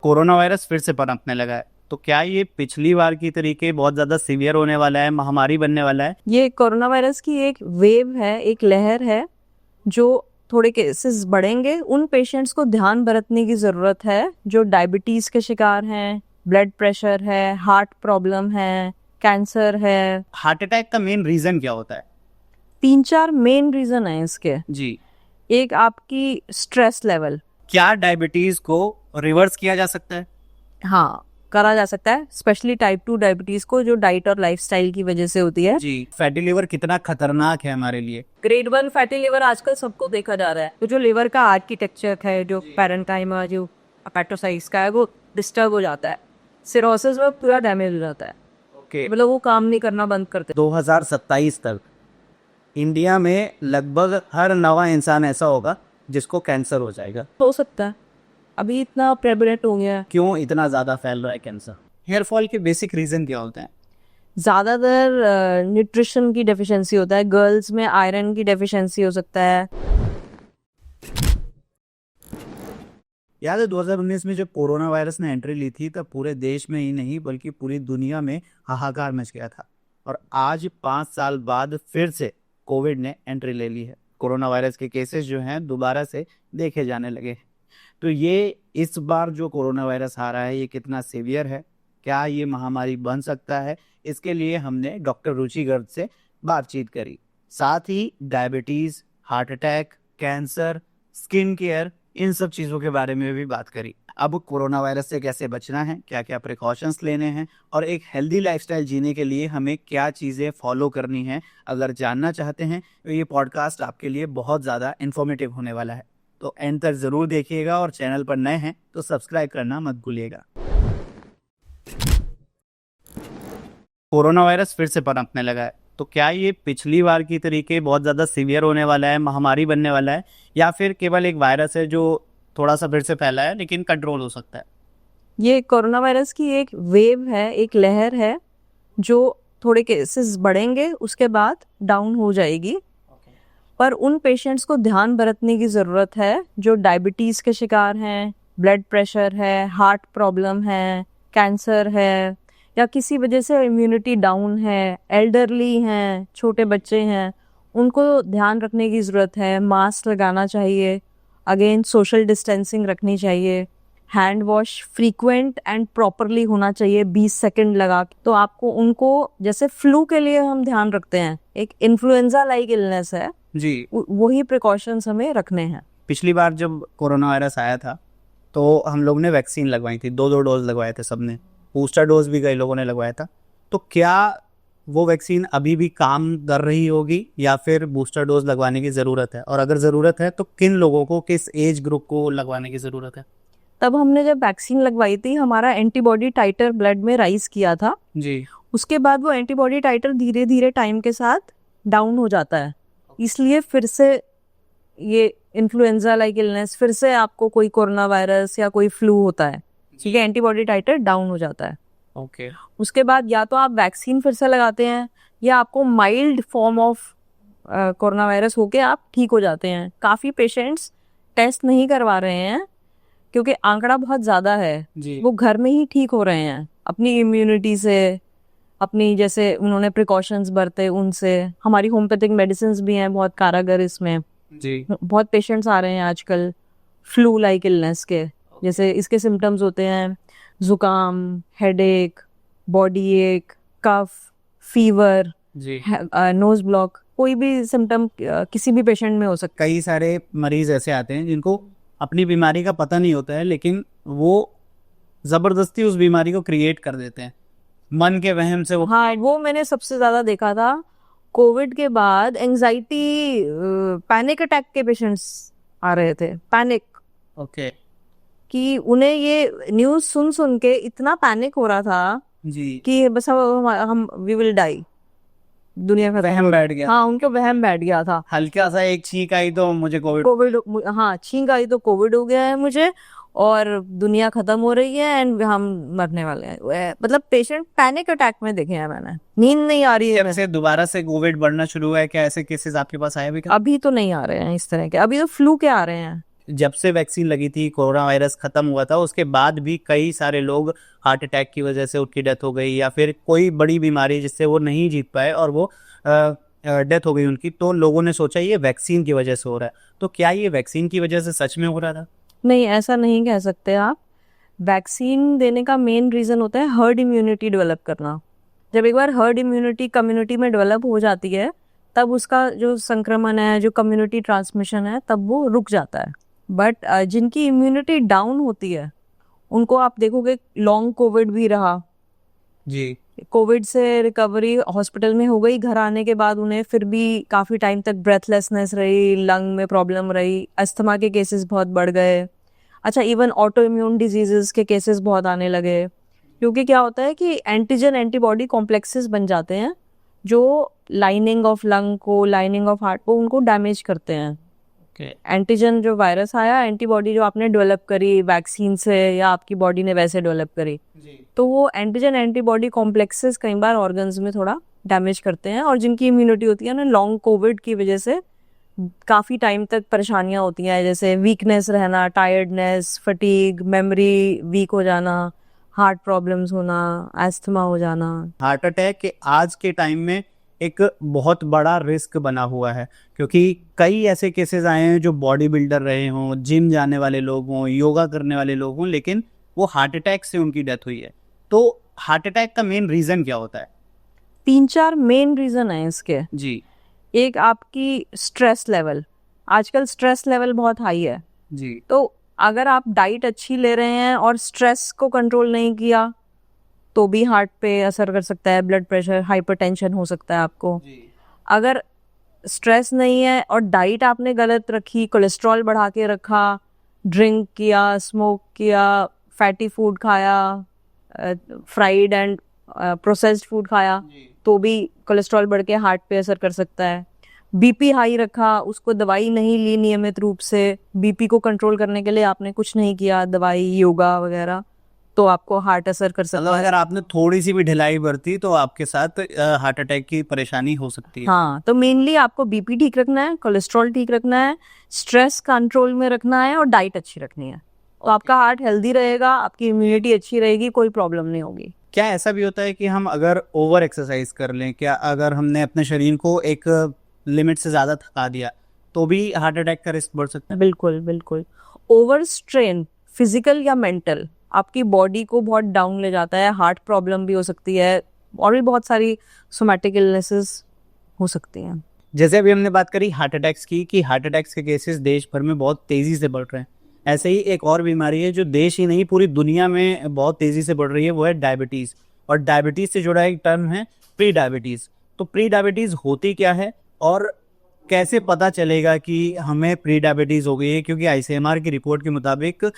Corona virus फिर से पनपने लगा है, तो क्या ये पिछली बार की तरीके बहुत ज्यादा सीवियर होने वाला है, महामारी बनने वाला है? ये कोरोना वायरस की एक वेव है, एक लहर है जो थोड़े केसेस बढ़ेंगे। उन पेशेंट्स को ध्यान बरतने की जरूरत है जो डायबिटीज के शिकार हैं, ब्लड प्रेशर है, हार्ट प्रॉब्लम है, कैंसर है। हार्ट अटैक का मेन रीजन क्या होता है? 3-4 मेन रीजन है इसके। जी। एक आपकी स्ट्रेस लेवल। क्या डायबिटीज को रिवर्स किया जा सकता है? हाँ, करा जा सकता है, स्पेशली टाइप 2 डायबिटीज को जो डाइट और लाइफस्टाइल की वजह से होती है। जी। फैटी लिवर कितना खतरनाक है हमारे लिए? ग्रेड 1 फैटी लिवर आजकल सबको देखा जा रहा है। तो जो लिवर का आर्किटेक्चर है, जो पैरेन्काइमा, जो हेपेटोसाइट्स का है, वो डिस्टर्ब हो जाता है। सिरोसिस में पूरा डैमेज हो जाता है। ओके। मतलब वो काम नहीं करना बंद करते। 2027 तक इंडिया में लगभग हर 9वां इंसान ऐसा होगा जिसको कैंसर हो जाएगा। हो सकता है, अभी इतना प्रेवलेंट हो गया है। क्यों इतना ज्यादा फैल रहा है कैंसर? हेयर फॉल के बेसिक रीजन क्या होते हैं? ज्यादातर न्यूट्रिशन की डेफिशिएंसी होता है। गर्ल्स में आयरन की डेफिशिएंसी हो सकता है। याद है 2019 में जब कोरोना वायरस ने एंट्री ली थी, तब पूरे देश में ही नहीं बल्कि पूरी दुनिया में हाहाकार मच गया था। और आज 5 साल बाद फिर से कोविड ने एंट्री ले ली है। कोरोना वायरस के केसेस जो हैं दोबारा से देखे जाने लगे हैं। तो ये इस बार जो कोरोना वायरस आ रहा है, ये कितना सीवियर है, क्या ये महामारी बन सकता है, इसके लिए हमने डॉक्टर रुचि गर्ग से बातचीत करी। साथ ही diabetes, heart attack, cancer, skin care, इन सब चीज़ों के बारे में भी बात करी। अब कोरोना वायरस से कैसे बचना है, क्या क्या प्रिकॉशंस लेने हैं और एक हेल्दी लाइफस्टाइल जीने के लिए हमें क्या चीज़ें फॉलो करनी हैं, अगर जानना चाहते हैं तो ये पॉडकास्ट आपके लिए बहुत ज़्यादा इन्फॉर्मेटिव होने वाला है। तो एंड तक ज़रूर देखिएगा और चैनल पर नए हैं तो सब्सक्राइब करना मत भूलिएगा। कोरोना वायरस फिर से पनपने लगा है, तो क्या ये पिछली बार की तरीके बहुत ज़्यादा सीवियर होने वाला है, महामारी बनने वाला है, या फिर केवल एक वायरस है जो थोड़ा सा फिर से फैला है लेकिन कंट्रोल हो सकता है? ये कोरोना वायरस की एक वेव है, एक लहर है जो थोड़े केसेस बढ़ेंगे, उसके बाद डाउन हो जाएगी। पर उन पेशेंट्स को ध्यान बरतने की ज़रूरत है जो डायबिटीज़ के शिकार हैं, ब्लड प्रेशर है, हार्ट प्रॉब्लम है, कैंसर है, या किसी वजह से इम्यूनिटी डाउन है, एल्डरली हैं, छोटे बच्चे हैं। उनको ध्यान रखने की ज़रूरत है। मास्क लगाना चाहिए, अगेन सोशल डिस्टेंसिंग रखनी चाहिए, hand wash frequent and properly होना चाहिए 20 सेकंड लगा के। तो आपको उनको, जैसे फ्लू के लिए हम ध्यान रखते हैं, एक इन्फ्लुएंजा लाइक इलनेस है जी, वही प्रिकॉशंस हमें रखने हैं। पिछली बार जब कोरोना वायरस आया था तो हम लोग ने वैक्सीन लगवाई थी, 2 डोज लगवाए थे सबने, बूस्टर डोज भी कई लोगों ने लगवाया था। तो क्या वो वैक्सीन अभी भी काम कर रही होगी या फिर बूस्टर डोज लगवाने की ज़रूरत है, और अगर ज़रूरत है तो किन लोगों को, किस एज ग्रुप को लगवाने की ज़रूरत है? तब हमने जब वैक्सीन लगवाई थी, हमारा एंटीबॉडी टाइटर ब्लड में राइज किया था जी। उसके बाद वो एंटीबॉडी टाइटर धीरे धीरे टाइम के साथ डाउन हो जाता है। इसलिए फिर से ये इन्फ्लुएंजा लाइक इलनेस, फिर से आपको कोई कोरोना वायरस या कोई फ्लू होता है, ठीक है, एंटीबॉडी टाइटर डाउन हो जाता है। ओके। उसके बाद या तो आप वैक्सीन फिर से लगाते हैं या आपको mild form of corona virus होके आप ठीक हो जाते हैं। काफ़ी पेशेंट्स टेस्ट नहीं करवा रहे हैं क्योंकि आंकड़ा बहुत ज़्यादा है। जी। वो घर में ही ठीक हो रहे हैं अपनी इम्यूनिटी से, अपनी जैसे उन्होंने प्रिकॉशंस बरते उनसे। हमारी होम्योपैथिक मेडिसिन भी हैं बहुत कारगर इसमें। जी। बहुत पेशेंट्स आ रहे हैं आजकल फ्लू लाइक इलनेस के, जैसे इसके सिम्टम्स होते हैं जुकाम, हेडेक, बॉडी एक, कफ, फीवर, जी। नोज ब्लॉक, कोई भी सिम्टम किसी भी पेशेंट में हो सकता है। कई सारे मरीज ऐसे आते हैं जिनको अपनी बीमारी का पता नहीं होता है, लेकिन वो ज़बरदस्ती उस बीमारी को क्रिएट कर देते हैं, मन के वहम से। हाँ, वो मैंने सबसे ज़्यादा देखा था कोविड के बाद। एंजाइटी, पैनिक अटैक के पेशेंट्स आ रहे थे। Panic, okay. कि उन्हें ये न्यूज़ सुन सुन के इतना पैनिक हो रहा था जी। कि बस हम वी विल डाई, दुनिया का वहम बैठ गया। हाँ, उनको वहम बैठ गया था। हल्का सा एक छींक आई तो मुझे कोविड, हाँ, छींक आई तो कोविड हो गया है मुझे और दुनिया खत्म हो रही है एंड हम मरने वाले हैं। मतलब पेशेंट पैनिक अटैक में देखे हैं मैंने। नींद नहीं आ रही है। जब से दोबारा से कोविड बढ़ना शुरू हुआ है, क्या ऐसे केसेस आपके पास आए भी? अभी तो नहीं आ रहे हैं इस तरह के, अभी तो फ्लू के आ रहे हैं। जब से वैक्सीन लगी थी, कोरोना वायरस खत्म हुआ था, उसके बाद भी कई सारे लोग हार्ट अटैक की वजह से उनकी डेथ हो गई, या फिर कोई बड़ी बीमारी जिससे वो नहीं जीत पाए और वो डेथ हो गई उनकी, तो लोगों ने सोचा ये वैक्सीन की वजह से हो रहा है। तो क्या ये वैक्सीन की वजह से सच में हो रहा था? नहीं, ऐसा नहीं कह सकते आप। वैक्सीन देने का मेन रीज़न होता है हर्ड इम्यूनिटी डेवलप करना। जब एक बार हर्ड इम्यूनिटी कम्युनिटी में डेवलप हो जाती है, तब उसका जो संक्रमण है, जो कम्युनिटी ट्रांसमिशन है, तब वो रुक जाता है। बट जिनकी इम्यूनिटी डाउन होती है, उनको आप देखोगे लॉन्ग कोविड भी रहा, जी। कोविड से रिकवरी हॉस्पिटल में हो गई, घर आने के बाद उन्हें फिर भी काफ़ी टाइम तक ब्रेथलेसनेस रही, लंग में प्रॉब्लम रही, अस्थमा के केसेस बहुत बढ़ गए। अच्छा, इवन ऑटो इम्यून डिजीजेस के केसेस बहुत आने लगे, क्योंकि क्या होता है कि एंटीजन एंटीबॉडी कॉम्प्लेक्सेस बन जाते हैं जो लाइनिंग ऑफ लंग को, लाइनिंग ऑफ हार्ट को, उनको डैमेज करते हैं। एंटीजन जो वायरस आया, एंटीबॉडी जो आपने डेवलप करी वैक्सीन से या आपकी बॉडी ने वैसे डेवलप करी, तो वो एंटीजन एंटीबॉडी कॉम्प्लेक्सेस कई बार ऑर्गन्स में थोड़ा डैमेज करते हैं, और जिनकी इम्यूनिटी होती है ना, लॉन्ग कोविड की वजह से काफ़ी टाइम तक परेशानियां होती हैं, जैसे वीकनेस रहना, टायर्डनेस, फटीग, मेमोरी वीक हो जाना, हार्ट प्रॉब्लम्स होना, एस्थमा हो जाना। हार्ट अटैक के आज के टाइम में एक बहुत बड़ा रिस्क बना हुआ है, क्योंकि कई ऐसे केसेस आए हैं जो बॉडी बिल्डर रहे हों, जिम जाने वाले लोग हों, योगा करने वाले लोग हों, लेकिन वो हार्ट अटैक से उनकी डेथ हुई है। तो हार्ट अटैक का मेन रीजन क्या होता है? 3-4 मेन रीजन है इसके। जी। एक आपकी स्ट्रेस लेवल, आजकल स्ट्रेस लेवल बहुत हाई है, जी। तो अगर आप डाइट अच्छी ले रहे हैं और स्ट्रेस को कंट्रोल नहीं किया, तो भी हार्ट पे असर कर सकता है, ब्लड प्रेशर, हाइपरटेंशन हो सकता है आपको। अगर स्ट्रेस नहीं है और डाइट आपने गलत रखी, कोलेस्ट्रॉल बढ़ा के रखा, ड्रिंक किया, स्मोक किया, फैटी फूड खाया, फ्राइड एंड प्रोसेस्ड फूड खाया, तो भी कोलेस्ट्रॉल बढ़ के हार्ट पे असर कर सकता है। बीपी हाई रखा, उसको दवाई नहीं ली नियमित रूप से, बीपी को कंट्रोल करने के लिए आपने कुछ नहीं किया, दवाई, योगा वगैरह, तो आपको हार्ट असर कर सकता है। अगर आपने थोड़ी सी भी ढिलाई बरती तो आपके साथ हार्ट अटैक की परेशानी हो सकती है। हाँ, तो मेनली आपको बीपी ठीक रखना है, कोलेस्ट्रॉल ठीक रखना है, स्ट्रेस कंट्रोल में रखना है और डाइट अच्छी रखनी है, और आपका हार्ट हेल्दी रहेगा, आपकी इम्यूनिटी अच्छी रहेगी, कोई प्रॉब्लम नहीं होगी। क्या ऐसा भी होता है कि हम अगर ओवर एक्सरसाइज कर लें, क्या अगर हमने अपने शरीर को एक लिमिट से ज़्यादा थका दिया तो भी हार्ट अटैक का रिस्क बढ़ सकता है? बिल्कुल बिल्कुल। ओवर स्ट्रेन, फिजिकल या मेंटल, आपकी बॉडी को बहुत डाउन ले जाता है, हार्ट प्रॉब्लम भी हो सकती है, और भी बहुत सारी सोमैटिक इलनेसेस हो सकती हैं। जैसे अभी हमने बात करी हार्ट अटैक्स की, कि हार्ट अटैक्स के केसेस देश भर में बहुत तेज़ी से बढ़ रहे हैं, ऐसे ही एक और बीमारी है जो देश ही नहीं पूरी दुनिया में बहुत तेज़ी से बढ़ रही है, वो है डायबिटीज़। और डायबिटीज़ से जुड़ा एक टर्म है प्री डायबिटीज़। तो प्री डायबिटीज़ होती क्या है और कैसे पता चलेगा कि हमें प्री डायबिटीज़ हो गई है? क्योंकि आईसीएमआर की रिपोर्ट के मुताबिक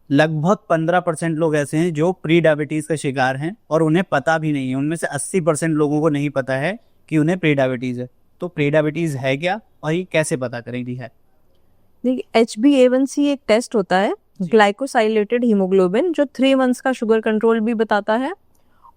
लगभग 15% लोग ऐसे हैं जो प्री डायबिटीज़ का शिकार हैं और उन्हें पता भी नहीं है। उनमें से 80% लोगों को नहीं पता है कि उन्हें प्री डायबिटीज़ है। तो प्री डायबिटीज़ है क्या और ये कैसे पता करेंगी? है देखिए, HbA1c एक टेस्ट होता है, ग्लाइकोसाइलेटेड हीमोग्लोबिन, जो 3 मंथ्स का शुगर कंट्रोल भी बताता है,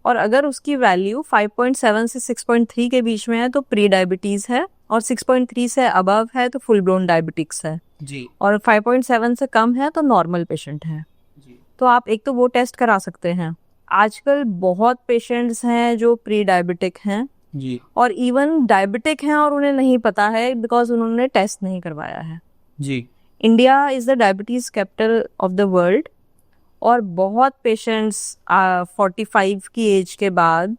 और अगर उसकी वैल्यू 5.7 से 6.3 के बीच में है तो प्री डायबिटीज़ है, और 6.3 से अबव है तो फुल ब्लोन डायबिटिक्स है जी। और 5.7 से कम है तो नॉर्मल पेशेंट है जी। तो आप एक तो वो टेस्ट करा सकते हैं। आजकल बहुत पेशेंट्स हैं जो प्री डायबिटिक हैं जी। और इवन डायबिटिक हैं और उन्हें नहीं पता है, बिकॉज उन्होंने टेस्ट नहीं करवाया है। जी। India is the diabetes capital of the world, और बहुत पेशेंट्स 45 की एज के बाद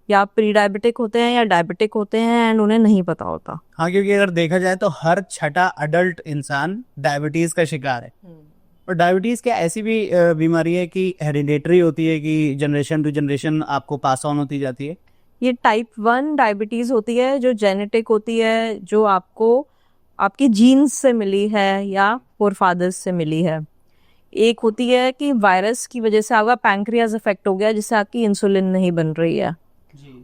या प्री डायबिटिक होते हैं या डायबिटिक होते हैं एंड उन्हें नहीं पता होता। हाँ, क्योंकि अगर देखा जाए तो हर छठा अडल्ट इंसान डायबिटीज़ का शिकार है। और डायबिटीज़ क्या ऐसी भी बीमारी है कि हेरिडेटरी होती है, कि जनरेशन टू जनरेशन आपको पास ऑन होती जाती है? ये टाइप 1 डायबिटीज़ होती है जो जेनेटिक होती है, जो आपको आपकी जीन्स से मिली है या फोरफादर्स से मिली है। एक होती है कि वायरस की वजह से आपका पैंक्रियाज अफेक्ट हो गया जिससे आपकी इंसुलिन नहीं बन रही है,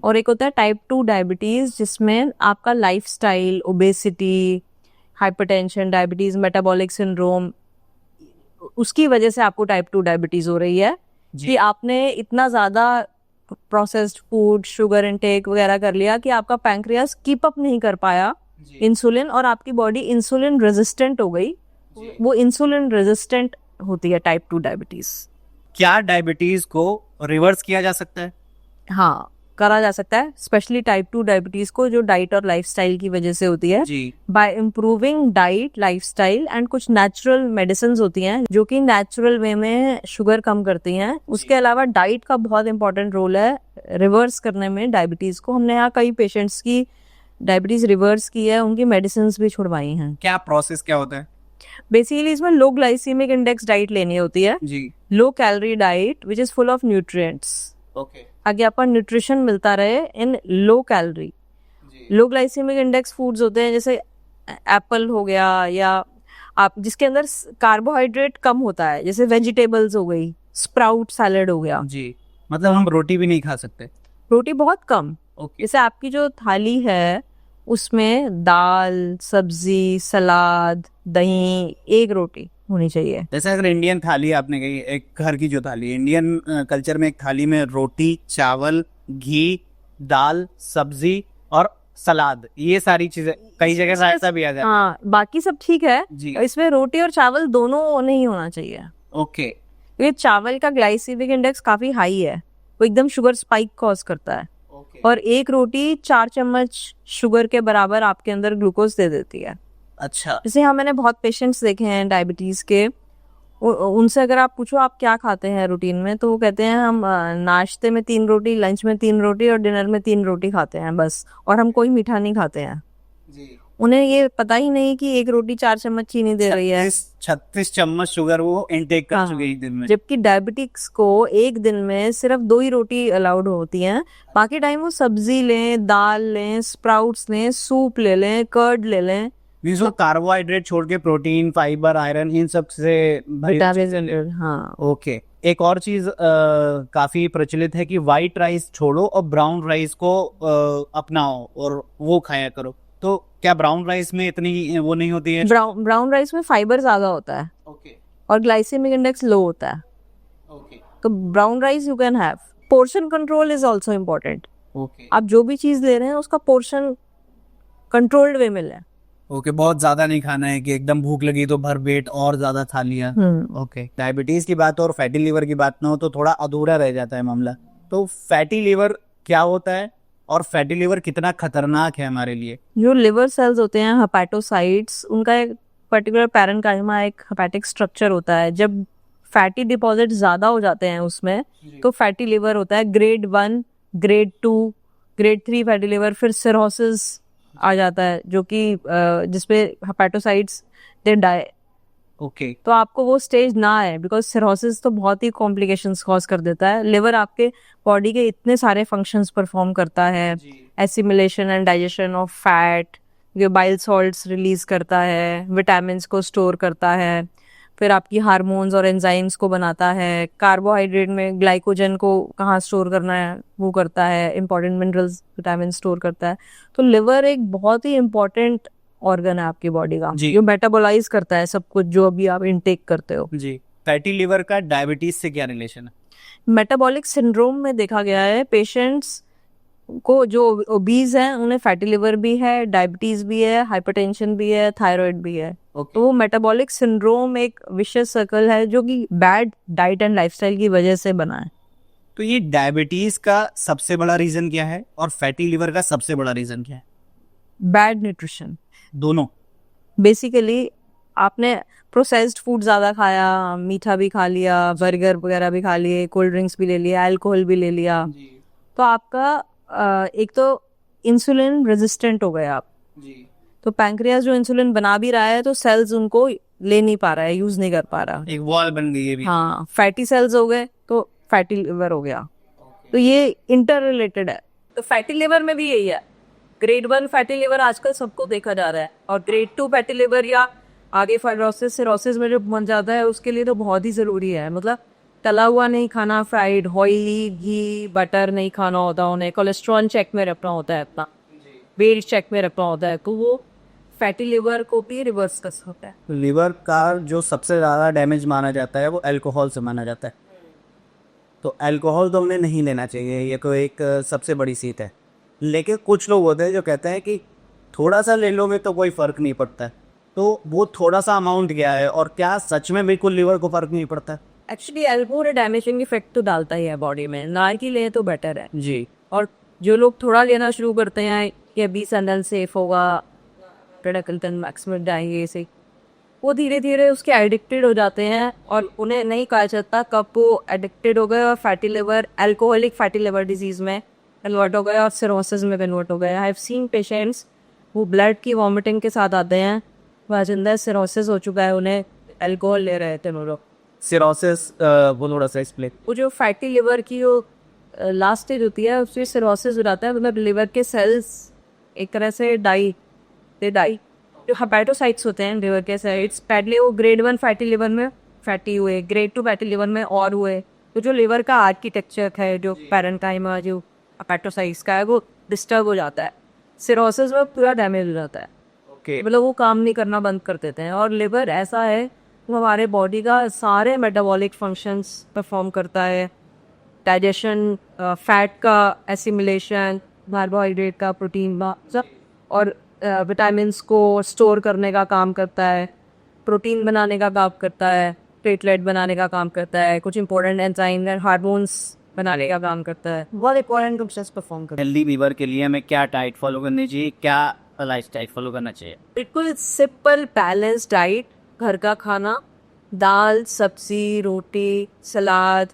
और एक होता है टाइप 2 डायबिटीज़ जिसमें आपका lifestyle, obesity, hypertension, diabetes, metabolic syndrome, उसकी वजह से आपको टाइप 2 डायबिटीज़ हो रही है कि आपने इतना ज़्यादा प्रोसेस्ड फूड, शुगर इनटेक वगैरह कर लिया कि आपका पैंक्रियाज कीप अप नहीं कर पाया इंसुलिन, और आपकी बॉडी इंसुलिन रेजिस्टेंट हो गई, वो इंसुलिन रेजिस्टेंट होती है टाइप 2 डायबिटीज। क्या डायबिटीज को रिवर्स किया जा सकता है? हाँ, करा जा सकता है, स्पेशली टाइप 2 डायबिटीज को जो डाइट और लाइफस्टाइल की वजह से होती है। जी। By improving diet, lifestyle and कुछ नेचुरल मेडिसिन होती हैं जो कि नेचुरल वे में शुगर कम करती हैं। उसके अलावा डाइट का बहुत इंपॉर्टेंट रोल है रिवर्स करने में डायबिटीज को। हमने यहाँ कई पेशेंट्स की डायबिटीज रिवर्स की है, उनकी मेडिसिन भी छुड़वाई हैं। क्या प्रोसेस क्या होता है? बेसिकली इसमें लो ग्लाइसीमिक इंडेक्स डाइट लेनी होती है, जी। Low calorie diet which is full of nutrients, okay. ताकि आपका न्यूट्रिशन मिलता रहे in low calorie. Low glycaemic index foods होते हैं जैसे एप्पल हो गया, या आप जिसके अंदर कार्बोहाइड्रेट कम होता है, जैसे वेजिटेबल्स हो गई, स्प्राउट सैलेड हो गया। जी, मतलब हम रोटी भी नहीं खा सकते? रोटी बहुत कम। ओके। जैसे आपकी जो थाली है उसमें दाल, सब्जी, सलाद, दही, एक रोटी होनी चाहिए। जैसे अगर इंडियन थाली आपने कही, एक घर की जो थाली, इंडियन कल्चर में एक थाली में रोटी, चावल, घी, दाल, सब्जी और सलाद, ये सारी चीजें, कई जगह रायता भी आ जाता है। हाँ, बाकी सब ठीक है जी। इसमें रोटी और चावल दोनों नहीं होना चाहिए, ओके। क्योंकि चावल का ग्लाइसेमिक इंडेक्स काफी हाई है, वो एकदम शुगर स्पाइक कॉज करता है। ओके। और एक रोटी 4 चम्मच शुगर के बराबर आपके अंदर ग्लूकोज दे देती है। अच्छा। जैसे हाँ, मैंने बहुत पेशेंट्स देखे हैं डायबिटीज के, उनसे अगर आप पूछो आप क्या खाते हैं रूटीन में, तो वो कहते हैं हम नाश्ते में 3 रोटी, लंच में 3 रोटी और डिनर में 3 रोटी खाते हैं बस, और हम कोई मीठा नहीं खाते हैं। जी। उन्हें ये पता ही नहीं कि एक रोटी 4 चम्मच चीनी दे रही है। 36 चम्मच शुगर वो इंटेक कर चुके हैं एक दिन में। जबकि डायबिटिक्स को एक दिन में सिर्फ 2 ही रोटी अलाउड होती हैं, बाकी टाइम वो सब्जी लें, दाल लें, स्प्राउट्स लें, सूप ले लें, कर्ड ले लें। मीन्स वो कार्बोहाइड्रेट छोड़ के प्रोटीन, फाइबर, आयरन, इन सब से हाँ। ओके। एक और चीज काफी प्रचलित है कि व्हाइट राइस छोड़ो और ब्राउन राइस को अपनाओ और वो खाया करो, तो क्या ब्राउन राइस में इतनी वो नहीं होती है? ब्राउन राइस में फाइबर ज्यादा होता है। ओके। और ग्लाइसेमिक इंडेक्स लो होता है। ओके। तो brown rice you can have. Portion control is also important. Okay. आप जो भी चीज ले रहे हैं उसका पोर्शन कंट्रोल्ड वे में लें। ओके, बहुत ज्यादा नहीं खाना है कि एकदम भूख लगी तो भर पेट और ज्यादा खा लिया। ओके। डायबिटीज की बात और फैटी लीवर की बात ना हो तो थोड़ा अधूरा रह जाता है मामला। तो फैटी लीवर क्या होता है और फैटी लीवर कितना खतरनाक है हमारे लिए? जो लिवर सेल्स होते हैं हेपेटोसाइट्स, उनका एक पर्टिकुलर पैरेन्काइमा, एक हेपेटिक स्ट्रक्चर होता है। जब फैटी डिपॉजिट ज्यादा हो जाते हैं उसमें तो फैटी लिवर होता है। Grade 1, grade 2, grade 3 fatty liver, फिर सिरोसिस आ जाता है जो कि जिसपे हेपेटोसाइट्स दे डाई। ओके। तो आपको वो स्टेज ना है, बिकॉज सिरोसिस तो बहुत ही कॉम्प्लिकेशंस कॉज कर देता है। लिवर आपके बॉडी के इतने सारे फंक्शंस परफॉर्म करता है, assimilation and digestion of fat, ये बाइल सॉल्ट्स रिलीज करता है, विटामिन्स को स्टोर करता है, फिर आपकी हार्मोन्स और एंजाइम्स को बनाता है, कार्बोहाइड्रेट में ग्लाइकोजन को कहाँ स्टोर करना है वो करता है, इंपॉर्टेंट मिनरल्स, विटामिन स्टोर करता है। तो लिवर एक बहुत ही इंपॉर्टेंट ऑर्गन है आपकी बॉडी का, जो मेटाबोलाइज करता है सब कुछ जो अभी आप इनटेक करते हो। जी। फैटी लिवर का डायबिटीज से क्या रिलेशन है? मेटाबॉलिक सिंड्रोम में देखा गया है पेशेंट्स को जो ओबीज हैं उन्हें फैटी लिवर भी है, डायबिटीज भी है, हाइपरटेंशन भी है, थायराइड भी है। तो वो मेटाबॉलिक सिंड्रोम एक विशियस सर्कल है जो कि बैड डाइट एंड लाइफस्टाइल की वजह से बना है। तो ये डायबिटीज का सबसे बड़ा रीजन क्या है और फैटी लिवर का सबसे बड़ा रीजन क्या है? Bad nutrition. दोनों। बेसिकली आपने प्रोसेस्ड फूड ज्यादा खाया, मीठा भी खा लिया, बर्गर वगैरह भी खा लिए, कोल्ड ड्रिंक्स भी ले लिया, अल्कोहल भी ले लिया, तो आपका एक तो इंसुलिन रेजिस्टेंट हो गए आप। जी। तो पैंक्रियास जो इंसुलिन बना भी रहा है तो सेल्स उनको ले नहीं पा रहा है, यूज नहीं कर पा रहा, एक वॉल बन गई है भी। हाँ, फैटी सेल्स हो गए तो फैटी लिवर हो गया। तो ये इंटर रिलेटेड है। तो फैटी लिवर में भी यही है। ग्रेड 1 फैटी लिवर आजकल सबको देखा जा रहा है, और ग्रेड 2 फैटी लिवर या आगे फाइब्रोसिस, सिरोसिस में जो बन जाता है उसके लिए तो बहुत ही जरूरी है। मतलब तला हुआ नहीं खाना, फ्राइड, ऑयली, घी, बटर नहीं खाना होता उन्हें, कोलेस्ट्रॉल चेक में रखना होता है अपना, वेट चेक में रखना होता है, तो वो फैटी लिवर को भी रिवर्स कर सकता है। लिवर का जो सबसे ज़्यादा डैमेज माना जाता है वो अल्कोहल से माना जाता है। तो अल्कोहल तो हमें नहीं लेना चाहिए, ये तो एक सबसे बड़ी सीख है। लेकिन कुछ लोग होते हैं जो कहते हैं कि थोड़ा सा ले लो में तो कोई फ़र्क नहीं पड़ता है। तो वो थोड़ा सा अमाउंट क्या है और क्या सच में बिल्कुल लीवर को फर्क नहीं पड़ता है? एक्चुअली अल्कोहल डैमेजिंग इफेक्ट तो डालता ही है बॉडी में, ना कि ले तो बेटर है। जी। और जो लोग थोड़ा लेना शुरू करते हैं कि 20 ml सेफ होगा, प्रेडाकल्टन मैक्सिमम डाएंगे से, वो धीरे धीरे उसके एडिक्टेड हो जाते हैं और उन्हें नहीं कहा जाता कब वो एडिक्टेड हो गए और fatty liver, alcoholic fatty liver disease में कन्वर्ट हो गए और सिरोसिस में कन्वर्ट हो गए। आई हैव सीन पेशेंट्स वो ब्लड की वॉमिटिंग के साथ आते हैं, वह अंदर सिरोसिस हो चुका है, उन्हें अल्कोहल ले रहे थे वो लोग। सिरोसिस, वो थोड़ा सा एक्सप्लेन। वो जो फैटी लिवर की जो लास्ट स्टेज होती है उसमें सिरोसिस हो जाता है, मतलब लिवर के सेल्स एक तरह से डाई, जो हेपेटोसाइट्स होते हैं लिवर के साइट्स, पहले वो ग्रेड 1 फैटी लिवर में फैटी हुए, ग्रेड 2 फैटी लिवर में और हुए। तो जो लिवर का आर्किटेक्चर है, जो पैरेन्काइमा जो हेपेटोसाइट्स का है, वो डिस्टर्ब हो जाता है, सिरोसिस में पूरा डैमेज हो जाता है। ओके। मतलब वो काम नहीं करना बंद कर देते हैं। और लिवर ऐसा है वो हमारे बॉडी का सारे मेटाबॉलिक फंक्शंस परफॉर्म करता है, डाइजेशन, फैट का एसिमिलेशन, कार्बोहाइड्रेट का, प्रोटीन का सब, और विटामिन्स को स्टोर करने का काम करता है, प्रोटीन बनाने का काम करता है, प्लेटलेट बनाने का काम करता है, कुछ इंपॉर्टेंट एंजाइम और हार्मोन्स बनाने का काम करता है, बहुत इंपॉर्टेंट प्रोसेस परफॉर्म करता है। हेल्दी लीवर के लिए हमें क्या डाइट फॉलो करनी चाहिए, क्या लाइफस्टाइल फॉलो करना चाहिए? बिल्कुल सिंपल बैलेंस डाइट, घर का खाना, दाल सब्जी रोटी सलाद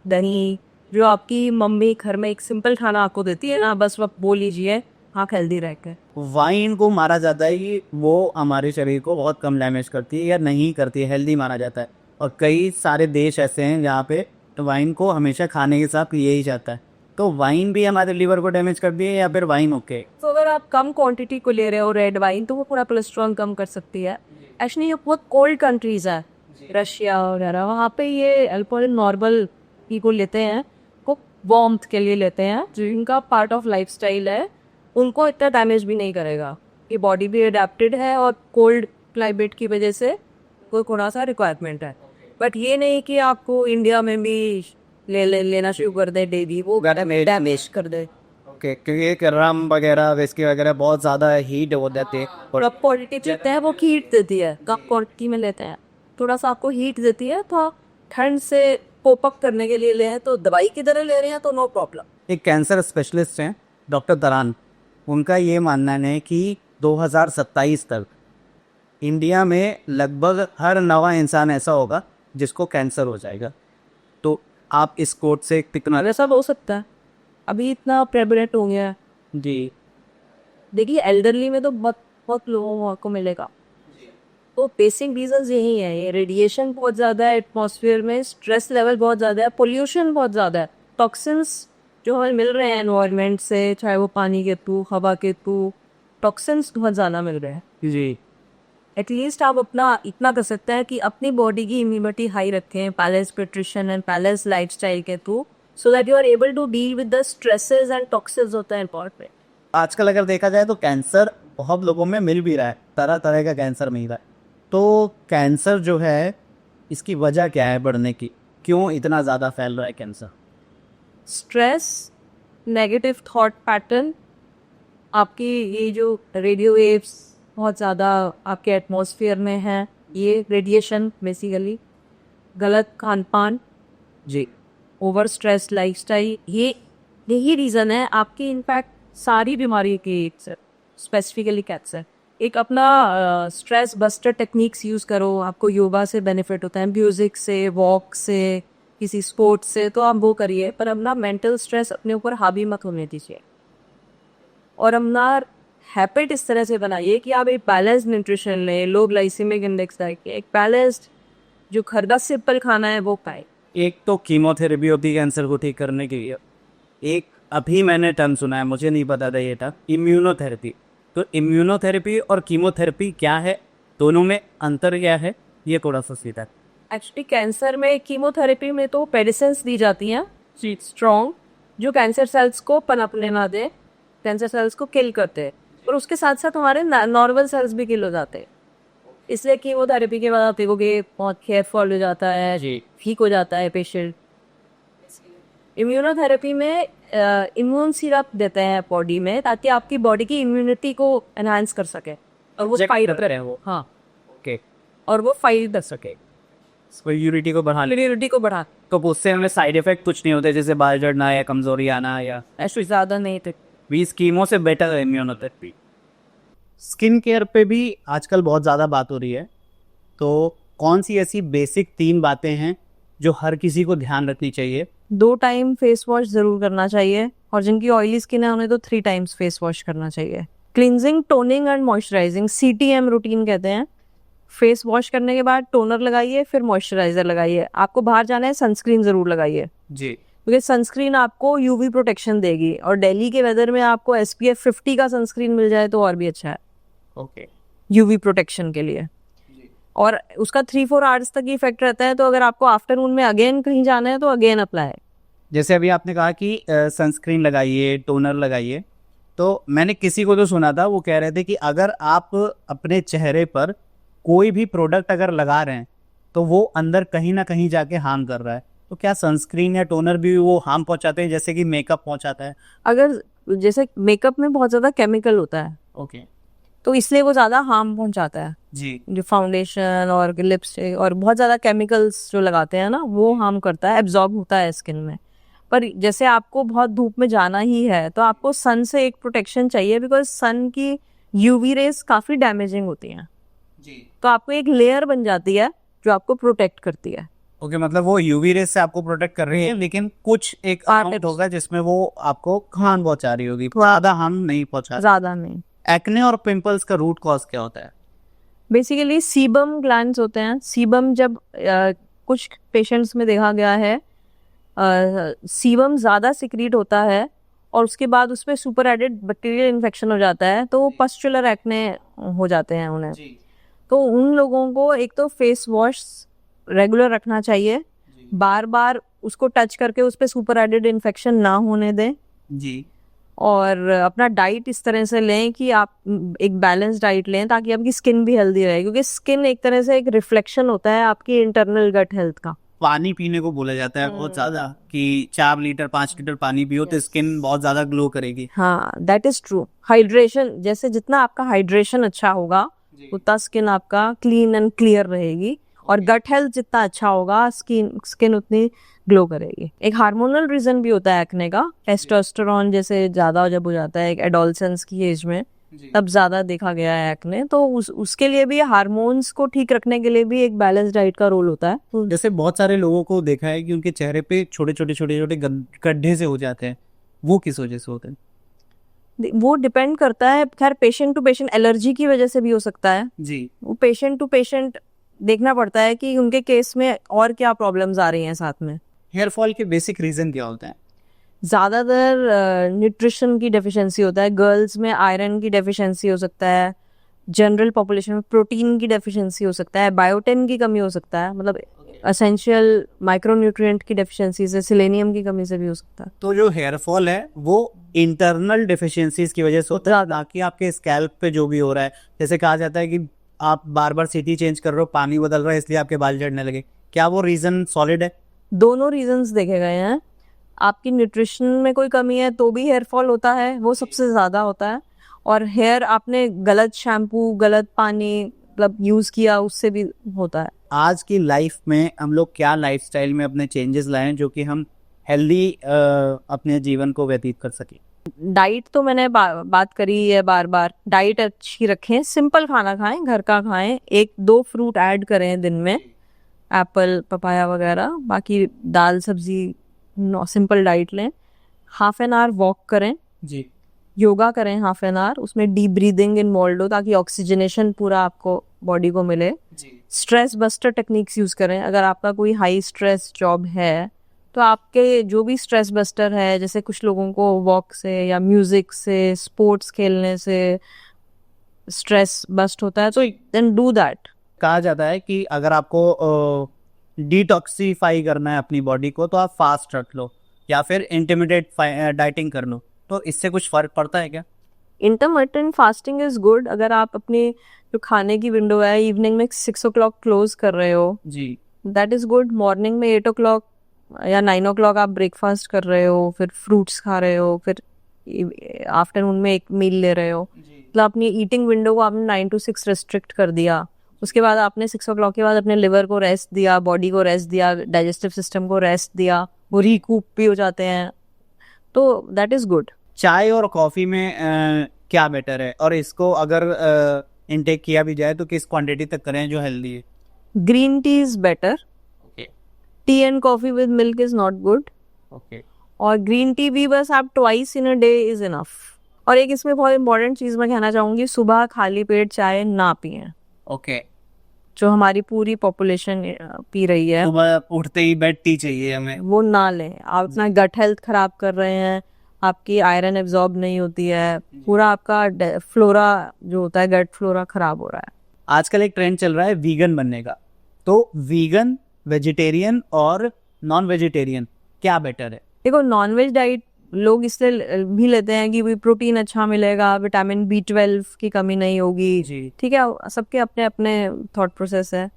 दही, जो आपकी मम्मी घर में एक सिंपल खाना आपको देती है ना, बस वो बोल लीजिए, हाँ हेल्दी रहकर। वाइन को माना जाता है कि वो हमारे शरीर को बहुत कम डैमेज करती है या नहीं करती है, हेल्दी माना जाता है। और कई सारे देश ऐसे हैं जहाँ पे वाइन को हमेशा खाने के साथ पिया ही जाता है। तो वाइन भी हमारे लीवर को डैमेज करती है या फिर वाइन ओके? तो अगर आप कम क्वांटिटी को ले रहे हो रेड वाइन, तो वो पूरा कोलेस्ट्रॉल कम कर सकती है। एक्चुअली ये बहुत कोल्ड कंट्रीज है, रशिया वगैरह, वहाँ पे ये अल्कोहल नॉर्मल पीपल लेते हैं, को वार्मथ के लिए लेते हैं, जो इनका पार्ट ऑफ लाइफस्टाइल है, उनको इतना डैमेज भी नहीं करेगा। ये बॉडी भी अडेप्टेड है और कोल्ड क्लाइमेट की वजह से कोई थोड़ा सा रिक्वायरमेंट है। बट ये नहीं कि आपको इंडिया में भी लेना शुरू कर दे डेली, वो डैमेज कर दे। ओके, क्योंकि रम वगैरह विस्की वगैरह बहुत ज़्यादा हीट हो जाते हैं और कप क्वांटिटी लेते हैं वो हीट देती है, कप क्वांटिटी में लेते हैं थोड़ा सा आपको हीट देती है, तो आप ठंड से कोप अप करने के लिए ले हैं तो दवाई की तरह ले रहे हैं तो नो प्रॉब्लम। एक कैंसर स्पेशलिस्ट हैं डॉक्टर तरान, उनका ये मानना है कि 2027 तक इंडिया में लगभग हर 9वां इंसान ऐसा होगा जिसको कैंसर हो जाएगा। तो आप इस कोट से कितना? ऐसा हो सकता है, अभी इतना प्रेवलेंट हो गया है। जी। देखिए एल्डरली में तो बहुत बहुत लोगों को मिलेगा। तो बेसिक रीजंस यही है, ये रेडिएशन बहुत ज़्यादा है एटमॉस्फेयर में, स्ट्रेस लेवल बहुत ज़्यादा है, पोल्यूशन बहुत ज़्यादा है, टॉक्सिन्स जो हमें मिल रहे हैं एनवायरनमेंट से, चाहे वो पानी के थ्रू, हवा के थ्रू, टॉक्सिन्स बहुत ज़्यादा मिल रहे हैं। जी। एटलीस्ट आप अपना इतना कर सकते हैं कि अपनी बॉडी की इम्यूनिटी हाई रखें balance nutrition and balance lifestyle के through, so that you are able to deal with the stresses and toxins होता है इम्पॉर्टेंट। आजकल अगर देखा जाए तो कैंसर बहुत लोगों में मिल भी रहा है, तरह तरह का कैंसर मिल रहा है। तो कैंसर जो है इसकी वजह क्या है बढ़ने की, क्यों इतना ज़्यादा फैल रहा है cancer? Stress, negative thought pattern, आपकी ये जो रेडियो वेव्स बहुत ज़्यादा आपके एटमॉस्फेयर में हैं, ये रेडिएशन बेसिकली, गलत खान पान, जी। ओवर स्ट्रेस लाइफस्टाइल, ये यही रीज़न है आपकी इनफैक्ट सारी बीमारी की, स्पेसिफिकली कैंसर। एक अपना स्ट्रेस बस्टर टेक्निक्स यूज़ करो, आपको योगा से बेनिफिट होता है, म्यूज़िक से, वॉक से, किसी स्पोर्ट्स से, तो आप वो करिए, पर अपना मेंटल स्ट्रेस अपने ऊपर हावी मत होने दीजिए। और अपना हैबिट इस तरह से बनाइए कि आप एक बैलेंस्ड न्यूट्रिशन लें, लो ग्लाइसेमिक इंडेक्स रखिए, एक बैलेंस्ड जो घर का सिंपल खाना है वो खाएं। एक तो कीमोथेरेपी होती है कैंसर को ठीक करने के लिए, एक अभी मैंने टर्म सुना है, मुझे नहीं पता था ये था, इम्यूनोथेरेपी। तो इम्यूनोथेरेपी और कीमोथेरेपी क्या है, दोनों में अंतर क्या है, ये थोड़ा सा सीधा। एक्चुअली कैंसर में कीमोथेरेपी में तो मेडिसिन्स दी जाती हैं स्ट्रॉन्ग, जो कैंसर सेल्स को पनपने ना दे, कैंसर सेल्स को किल करते हैं, और उसके साथ साथ हमारे नॉर्मल सेल्स भी किल हो जाते हैं। इसलिए कीमोथेरेपी के बाद आप देखोगे बहुत केयरफुल हो जाता है, ठीक हो जाता है पेशेंट। इम्यूनोथेरेपी में इम्यून सिरप देते हैं बॉडी में, ताकि आपकी बॉडी की इम्यूनिटी को एनहांस कर सके और वो फाइट करे वो। हाँ, और वो फाइट कर सके, यूरिटी को बढ़ाने, इम्यूनिटी को बढ़ा। तो उससे हमें साइड इफेक्ट कुछ नहीं होते, जैसे बाल झड़ना या कमजोरी आना या ऐसे ज़्यादा नहीं थे। भी स्कीमों से बेटर है इम्यूनोथेरेपी। स्किन केयर पे भी आजकल बहुत ज़्यादा बात हो रही है, तो कौन सी ऐसी बेसिक 3 बातें हैं जो हर किसी को ध्यान रखनी चाहिए? 2 टाइम फेस वॉश ज़रूर करना चाहिए, और जिनकी ऑयली स्किन है उन्हें तो 3 टाइम्स फेस वॉश करना चाहिए। Cleansing, toning and moisturising, CTM routine कहते हैं। फेस वॉश करने के बाद टोनर लगाइए, फिर मॉइस्चराइजर लगाइए। आपको बाहर जाना है, सनस्क्रीन ज़रूर लगाइए, जी, क्योंकि सनस्क्रीन आपको UV प्रोटेक्शन देगी, और दिल्ली के वेदर में आपको SPF 50 का सनस्क्रीन मिल जाए तो और भी अच्छा है ओके। UV प्रोटेक्शन के लिए। और उसका 3-4 आवर्स तक ही इफेक्ट रहता है, तो अगर आपको आफ्टरनून में अगेन कहीं जाना है तो अगेन अप्लाई। जैसे अभी आपने कहा कि सनस्क्रीन लगाइए, टोनर लगाइए, तो मैंने किसी को तो सुना था, वो कह रहे थे कि अगर आप अपने चेहरे पर कोई भी प्रोडक्ट अगर लगा रहे हैं तो वो अंदर कहीं ना कहीं जाके हार्म कर रहा है। तो क्या सनस्क्रीन या टोनर भी वो हार्म पहुंचाते हैं जैसे कि मेकअप पहुंचाता है? अगर जैसे मेकअप में बहुत ज़्यादा केमिकल होता है, ओके, तो इसलिए वो ज़्यादा हार्म पहुंचाता है। जी, जो फाउंडेशन और लिपस्टिक और बहुत ज़्यादा केमिकल्स जो लगाते हैं ना, वो हार्म करता है, एब्जॉर्ब होता है स्किन में। पर जैसे आपको बहुत धूप में जाना ही है तो आपको सन से एक प्रोटेक्शन चाहिए, बिकॉज सन की UV रेज काफ़ी डैमेजिंग होती हैं, जी। तो आपको एक लेयर बन जाती है जो आपको प्रोटेक्ट करती है। ओके, मतलब वो यूवी रेस से आपको प्रोटेक्ट कर रही है, लेकिन कुछ एक अमाउंट होगा जिसमें वो आपको हार्म पहुंचा रही होगी, ज्यादा हार्म नहीं पहुंचा। ज़्यादा नहीं। एक्ने और पिंपल्स का रूट कॉज क्या होता है? बेसिकली सीबम ग्लैंड्स होते हैं। सीबम जब कुछ पेशेंट्स में देखा गया है, सीबम ज़्यादा सिक्रीट होता है और उसके बाद उसमें सुपर एडेड बैक्टीरियल इन्फेक्शन हो जाता है, तो पस्चुलर एक्ने हो जाते हैं उन्हें। तो उन लोगों को एक तो फेस वॉश रेगुलर रखना चाहिए, बार बार उसको टच करके उस पर सुपर एडेड इन्फेक्शन ना होने दें, जी, और अपना डाइट इस तरह से लें कि आप एक बैलेंस डाइट लें ताकि आपकी स्किन भी हेल्दी रहे, क्योंकि स्किन एक तरह से एक रिफ्लेक्शन होता है आपकी इंटरनल गट हेल्थ का। पानी पीने को बोला जाता है बहुत ज्यादा कि 4 लीटर 5 लीटर पानी पियो तो स्किन बहुत ज्यादा ग्लो करेगी। हाँ, दैट इज ट्रू। हाइड्रेशन, जैसे जितना आपका हाइड्रेशन अच्छा होगा उतना स्किन आपका क्लीन एंड क्लियर रहेगी, और गट हेल्थ जितना अच्छा होगा स्किन उतनी ग्लो करेगी। एक हार्मोनल रीजन भी होता है एक्ने का। टेस्टोस्टेरोन जैसे ज्यादा जब हो जाता है एक एडोलसेंस की एज में, तब ज्यादा देखा गया है एक्ने, तो उसके लिए भी हार्मोन्स को ठीक रखने के लिए भी एक बैलेंस डाइट का रोल होता है। जैसे बहुत सारे लोगों को देखा है कि उनके चेहरे पे छोटे छोटे गड्ढे से हो जाते हैं, वो किस वजह से होते हैं? वो डिपेंड करता है, खैर पेशेंट टू पेशेंट। एलर्जी की वजह से भी हो सकता है जी, वो पेशेंट टू पेशेंट देखना पड़ता है कि उनके केस में और क्या प्रॉब्लम्स आ रही हैं साथ में। हेयर फॉल के बेसिक रीजन क्या होता है? ज़्यादातर न्यूट्रिशन की डेफिशिएंसी होता है। गर्ल्स में आयरन की डेफिशिएंसी हो सकता है, जनरल पॉपुलेशन में प्रोटीन की डेफिशिएंसी हो सकता है, बायोटिन की कमी हो सकता है, मतलब एसेंशियल माइक्रोन्यूट्रिएंट की डेफिशिएंसी से, सिलेनियम की कमी से भी हो सकता है। तो जो हेयर फॉल है वो इंटरनल डेफिशिएंसीज की वजह से होता है, ना कि आपके स्कैल्प पे जो भी हो रहा है। जैसे कहा जाता है कि आप बार बार सिटी चेंज कर रहे हो, पानी बदल रहा है, इसलिए आपके बाल झड़ने लगे। क्या वो रीजन सॉलिड है? दोनों रीजंस देखे गए हैं। आपकी न्यूट्रिशन में कोई कमी है तो भी हेयर फॉल होता है, वो सबसे ज़्यादा होता है, और हेयर आपने गलत शैम्पू, गलत पानी मतलब यूज़ किया, उससे भी होता है। आज की लाइफ में हम लोग क्या लाइफस्टाइल में अपने चेंजेस लाएं जो कि हम हेल्दी अपने जीवन को व्यतीत कर सकें? डाइट तो मैंने बात करी है बार बार। डाइट अच्छी रखें, सिंपल खाना खाएं, घर का खाएं, 1-2 फ्रूट ऐड करें दिन में, एप्पल, पपाया वगैरह। बाकी दाल सब्जी, सिंपल डाइट लें। हाफ एन आवर वॉक करें, जी, योगा करें हाफ एन आवर, उसमें डीप ब्रीदिंग इन्वॉल्व हो ताकि ऑक्सीजनेशन पूरा आपको बॉडी को मिले। स्ट्रेस बस्टर टेक्निक्स यूज करें। अगर आपका कोई हाई स्ट्रेस जॉब है तो आपके जो भी स्ट्रेस बस्टर है, जैसे कुछ लोगों को वॉक से या म्यूजिक से, स्पोर्ट्स खेलने से स्ट्रेस बस्ट होता है, तो देन डू दैट। कहा जाता है कि अगर आपको डिटॉक्सीफाई करना है अपनी बॉडी को तो आप फास्ट रख लो या फिर इंटरमिटेट डाइटिंग कर लो, तो इससे कुछ फर्क पड़ता है क्या? Intermittent fasting is good. अगर आप अपने जो खाने की विंडो है इवनिंग में 6 o'clock क्लोज कर रहे हो, जी, दैट इज गुड। मॉर्निंग में 8 o'clock या 9 o'clock आप ब्रेकफास्ट कर रहे हो, फिर फ्रूट्स खा रहे हो, फिर आफ्टरनून में एक मील ले रहे हो, मतलब अपनी ईटिंग विंडो को आपने 9 to 6 रेस्ट्रिक्ट कर दिया, उसके बाद आपने 6 o'clock के बाद अपने लिवर को रेस्ट दिया, बॉडी को रेस्ट दिया, डाइजेस्टिव सिस्टम को रेस्ट दिया, वो रिकूप भी हो जाते हैं, तो दैट इज गुड। चाय और कॉफी में क्या बेटर है, और इसको अगर इनटेक किया भी जाए तो किस क्वांटिटी तक करें जो हेल्दी है? Green tea is better, T and coffee with milk is not good, और ग्रीन टी भी बस आप twice in a day is enough. और एक इसमें बहुत इंपॉर्टेंट चीज मैं कहना चाहूंगी, सुबह खाली पेट चाय ना पिए, जो हमारी पूरी पॉपुलेशन पी रही है। सुबह उठते ही बेड टी चाहिए हमें, वो ना लें, आप अपना गट हेल्थ खराब कर रहे हैं, आपकी आयरन एब्जॉर्ब नहीं होती है, पूरा आपका फ्लोरा जो होता है गट फ्लोरा खराब हो रहा है। आजकल एक ट्रेंड चल रहा है वीगन बनने का, तो वीगन, वेजिटेरियन और नॉन वेजिटेरियन क्या बेटर है? देखो, नॉनवेज डाइट लोग इसलिए भी लेते हैं कि प्रोटीन अच्छा मिलेगा, विटामिन B12 की कमी नहीं होगी, जी। ठीक है, सबके अपने अपने थॉट प्रोसेस है।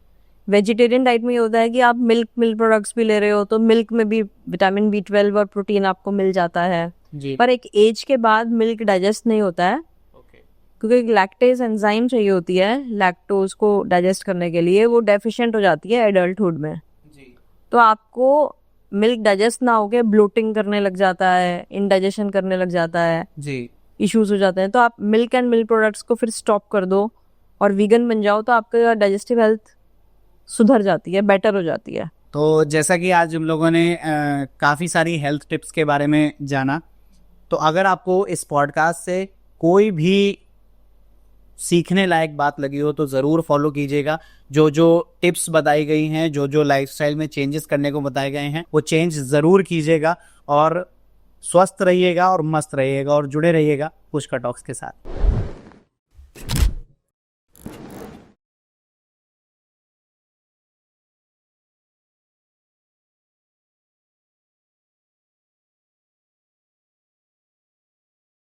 वेजिटेरियन डाइट में ये होता है कि आप मिल्क प्रोडक्ट्स भी ले रहे हो, तो मिल्क में भी विटामिन B12 और प्रोटीन आपको मिल जाता है जी। पर एक एज के बाद मिल्क डाइजेस्ट नहीं होता है, क्योंकि लैक्टेज एंजाइम चाहिए होती है लैक्टोज को डाइजेस्ट करने के लिए, वो डेफिशिएंट हो जाती है एडल्टहुड में जी। तो आपको मिल्क डाइजेस्ट ना होके ब्लोटिंग करने लग जाता है, इंडाइजेशन करने लग जाता है जी। इश्यूज हो जाते हैं। तो आप मिल्क एंड मिल्क प्रोडक्ट्स को फिर स्टॉप कर दो और वीगन बन जाओ, तो आपका डाइजेस्टिव हेल्थ सुधर जाती है, बेटर हो जाती है। तो जैसा कि आज हम लोगों ने काफ़ी सारी हेल्थ टिप्स के बारे में जाना, तो अगर आपको इस पॉडकास्ट से कोई भी सीखने लायक बात लगी हो तो ज़रूर फॉलो कीजिएगा। जो जो टिप्स बताई गई हैं, जो जो लाइफस्टाइल में चेंजेस करने को बताए गए हैं, वो चेंज ज़रूर कीजिएगा और स्वस्थ रहिएगा और मस्त रहिएगा और जुड़े रहिएगा पुष्कर टॉक्स के साथ।